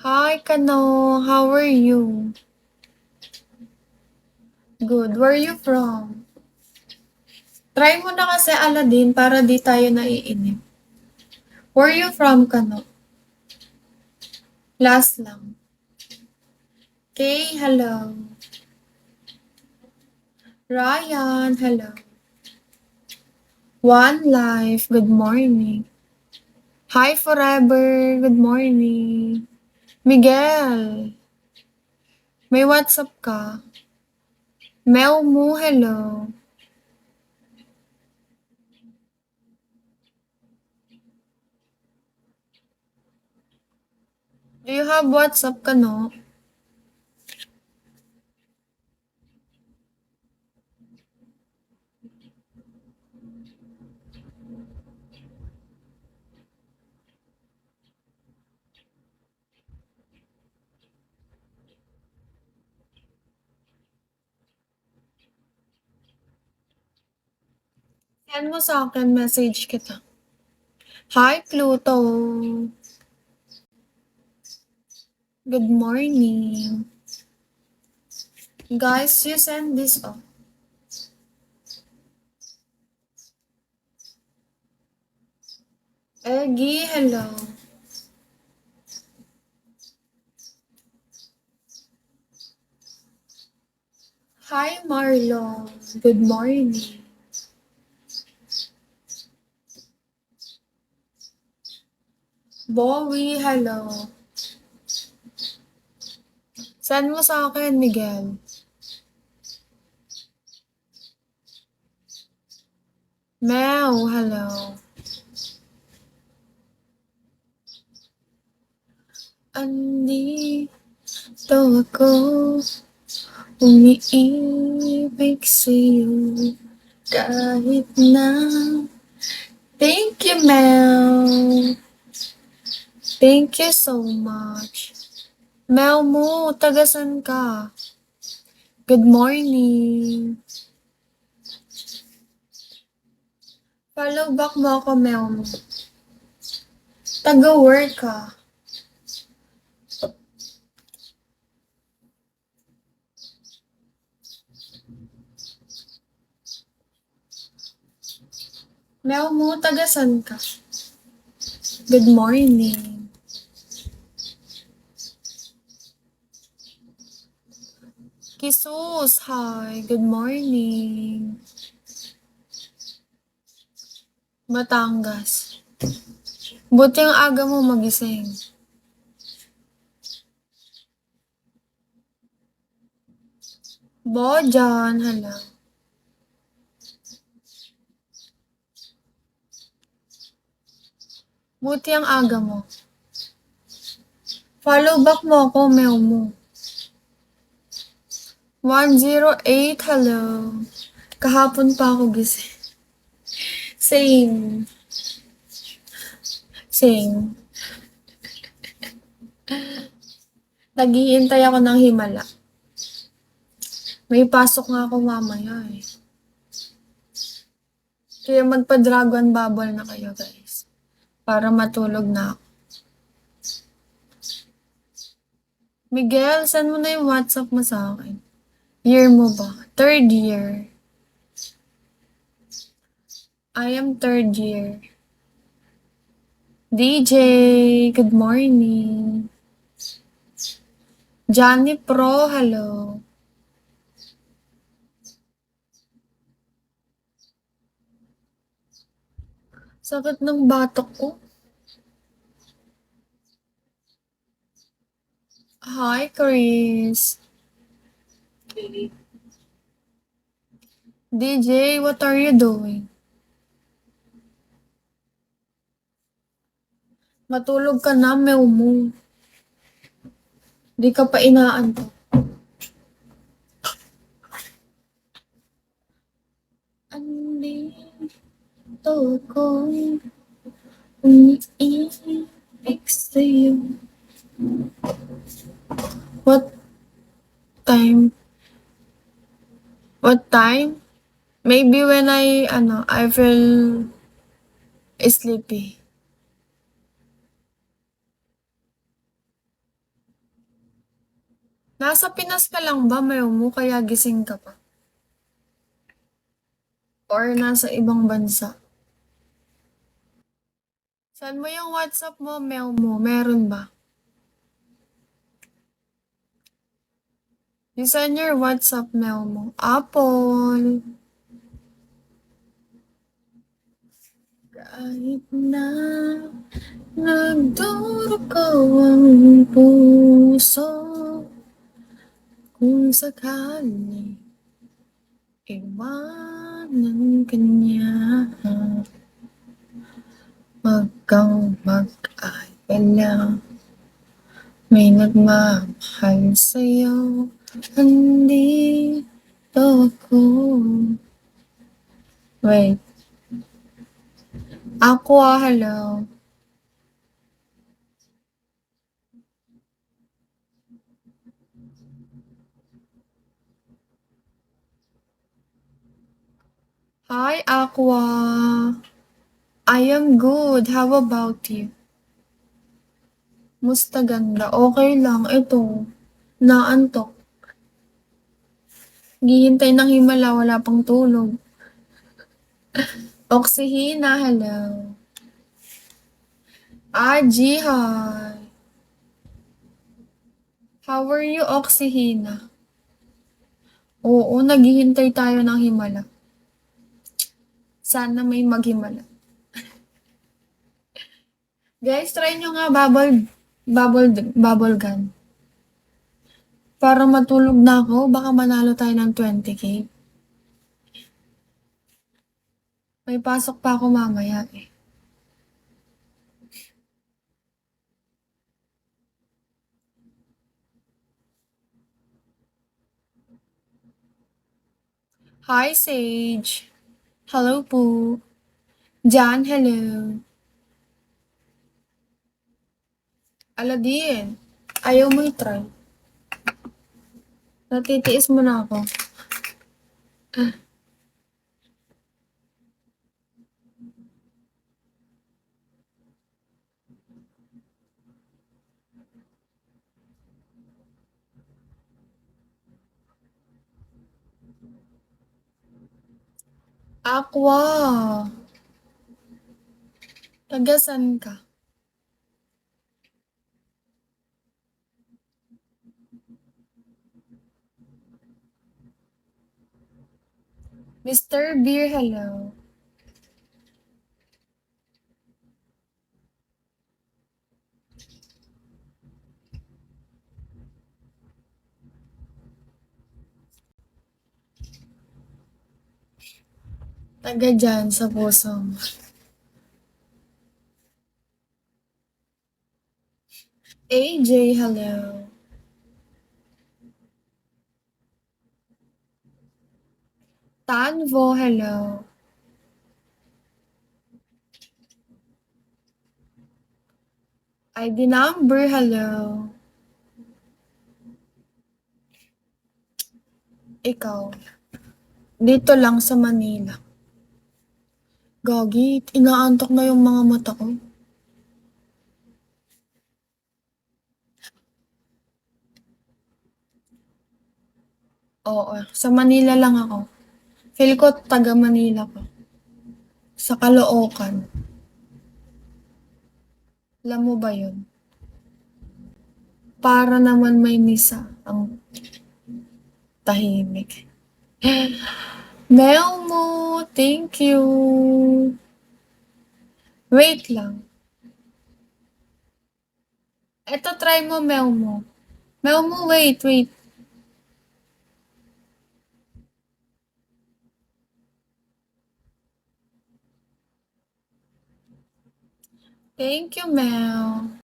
Hi, Kano. How are you? Good. Where are you from? Try mo na kasi Aladdin para di tayo naiinip. Where are you from, Kano? Last lang. Okay, hello. Ryan, hello. One Life, good morning. Hi, Forever, good morning. Miguel, may WhatsApp ka? Mel Mu, hello. Do you have WhatsApp, Kano? Send mo sa akin, message kita. Hi, Pluto. Good morning. Guys, you send this off. Eggy, hello. Hi, Marlon. Good morning. Bowie, hello. Send mo sa akin, Miguel. Mel, hello. Andito ako, umiibig sa'yo, kahit na. Thank you, Mel. Thank you so much. Mel mo, tagasan ka? Good morning. Follow back mo ako, Mel mo. Taga-work ka. Mel mo, tagasan ka? Good morning. Kisus, hi. Good morning. Batangas. Buti ang aga mo magising. Bojan, hello. Buti ang aga mo. Follow back mo ako, Mel mo. 108, hello. Kahapon pa ako gising. Same. Same. Naghihintay ako ng himala. May pasok nga ako mamaya eh. Kaya magpa-dragon bubble na kayo, guys. Para matulog na ako. Miguel, send mo na yung WhatsApp mo sa akin. Year mo ba? Third year. I am third year. DJ, good morning. Johnny Pro, hello. Sakit ng batok ko. Hi, Chris. DJ, what are you doing? Matulog ka na, Mel mo. Di ka pa inaantok. Andito ako, umiibig sa'yo. What time? What time? Maybe when I feel sleepy. Nasa Pinas ka lang ba, mo kaya gising ka pa? Or nasa ibang bansa? Saan mo yung WhatsApp mo, mo? Meron ba? You send your WhatsApp, mo. Apple. Kahit na nagdurugaw ang puso, kung sakali iwanan ka niya, wag kang mag-alala, may nagmamahal sa'yo, andito ako. Wait, Aqua, hello. Hi, Aqua. I am good. How about you? Musta ganda? Okay lang. Ito, naantok. Gihintay ng himala, wala pang tulog. Oksihina, hello. Aji, hi. How are you, Oksihina? Oo, naghihintay tayo ng himala. Sana may maghimala. Guys, try nyo nga bubble gun. Para matulog na ako, baka manalo tayo ng 20K. May pasok pa ako mamaya eh. Hi, Sage. Hello po. Jan, hello. Aladin, ayaw mo i-try. Natitiis mo na ako. Aqua. Tagasan ka? Mr. Beer, hello. Taga dyan sa puso mo. AJ, hello. Tanvo, hello. ID number, hello. Ikaw. Dito lang sa Manila. Gagi, inaantok na yung mga mata ko. Oo, sa Manila lang ako. Feel ko taga Manila ko. Sa Caloocan. Alam mo ba yun? Para naman may misa ang tahimik. Melmo, thank you. Wait lang. Eto, try mo, Melmo. Melmo, wait. Thank you, Mel.